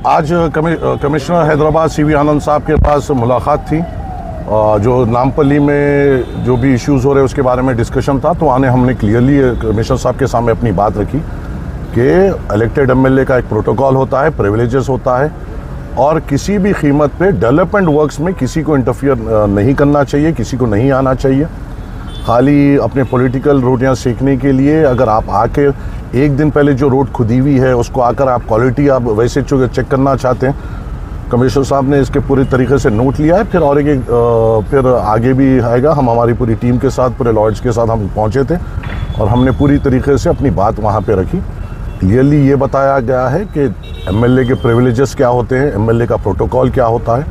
आज commissioner Hyderabad CV आनंद साहब के पास मुलाकात थी। जो नामपल्ली में जो भी इश्यूज़ हो रहे हैं उसके बारे में डिस्कशन था, तो आने हमने क्लियरली कमिश्नर साहब के सामने अपनी बात रखी कि इलेक्टेड एमएलए का एक प्रोटोकॉल होता है, प्रिविलेजेस होता है, और किसी भी कीमत पे डेवलपमेंट वर्क्स में किसी को इंटरफियर नहीं करना चाहिए, किसी को नहीं आना चाहिए। खाली अपने पॉलिटिकल रोटियां सेकने के लिए अगर आप आके एक दिन पहले जो रोड खुदी हुई है उसको आकर आप क्वालिटी आप वैसे चेक करना चाहते हैं, कमिश्नर साहब ने इसके पूरी तरीके से नोट लिया है। फिर और फिर आगे भी आएगा। हम हमारी पूरी टीम के साथ, पूरे लॉयर्स के साथ हम पहुंचे थे और हमने पूरी तरीके से अपनी बात वहां पे रखी। क्लियरली ये बताया गया है कि एमएलए के प्रिविलेजेस क्या होते हैं, एमएलए का प्रोटोकॉल क्या होता है,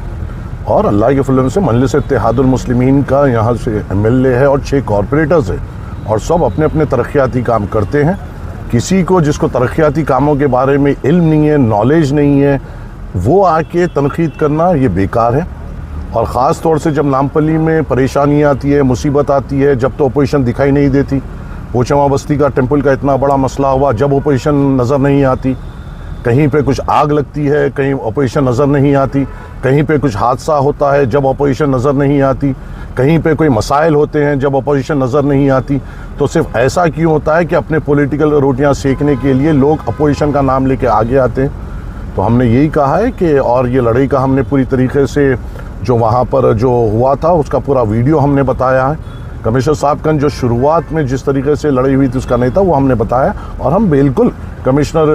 और अल्लाह के फजल से मजलिस इत्तेहादुल मुस्लिमीन का यहाँ से एमएलए है और 6 कॉरपोरेटर्स है और सब अपने अपने तरक्याती काम करते हैं। किसी को जिसको तरक्याती कामों के बारे में इल्म नहीं है, नॉलेज नहीं है, वो आके तनकीद करना ये बेकार है। और ख़ास तौर से जब नामपल्ली में परेशानी आती है, मुसीबत आती है, जब तो अपोजिशन दिखाई नहीं देती। पोचमा बस्ती का टेम्पल का इतना बड़ा मसला हुआ, जब अपोजिशन नज़र नहीं आती। कहीं पे कुछ आग लगती है, कहीं अपोजिशन नज़र नहीं आती। कहीं पे कुछ हादसा होता है, जब अपोजिशन नज़र नहीं आती। कहीं पे कोई मसाइल होते हैं, जब अपोजिशन नज़र नहीं आती। तो सिर्फ ऐसा क्यों होता है कि अपने पॉलिटिकल रोटियां सेकने के लिए लोग अपोजिशन का नाम लेके आगे आते हैं। तो हमने यही कहा है कि, और ये लड़ाई का हमने पूरी तरीके से जो वहाँ पर जो हुआ था उसका पूरा वीडियो हमने बताया है। कमिश्नर साहब का जो शुरुआत में जिस तरीके से लड़ाई हुई थी उसका नहीं था, वो हमने बताया, और हम बिल्कुल कमिश्नर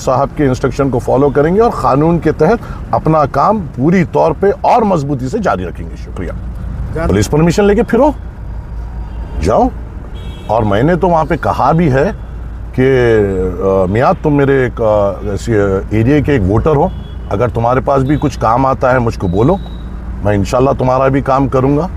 साहब के इंस्ट्रक्शन को फॉलो करेंगे और क़ानून के तहत अपना काम पूरी तौर पे और मजबूती से जारी रखेंगे। शुक्रिया। पुलिस परमिशन लेके फिरो, जाओ। और मैंने तो वहाँ पे कहा भी है कि मियाँ तुम मेरे एरिया के एक वोटर हो, अगर तुम्हारे पास भी कुछ काम आता है मुझको बोलो, मैं इंशाल्लाह तुम्हारा भी काम करूँगा।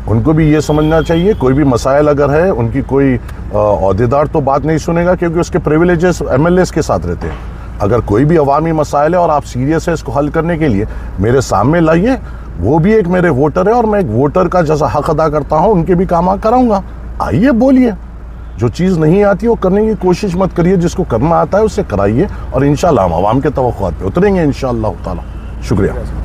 उनको भी ये समझना चाहिए, कोई भी मसाइल अगर है, उनकी कोई अहदेदार तो बात नहीं सुनेगा क्योंकि उसके प्रिविलेजेस एमएलएस के साथ रहते हैं। अगर कोई भी अवामी मसाइल है और आप सीरियस है इसको हल करने के लिए, मेरे सामने लाइए। वो भी एक मेरे वोटर है और मैं एक वोटर का जैसा हक अदा करता हूँ उनके भी काम कराऊँगा। आइए बोलिए, जो चीज़ नहीं आती वो करने की कोशिश मत करिए, जिसको करना आता है उससे कराइए और इंशाल्लाह हम आवाम के तवक्कुआत पे उतरेंगे इंशाअल्लाह ताला। शुक्रिया।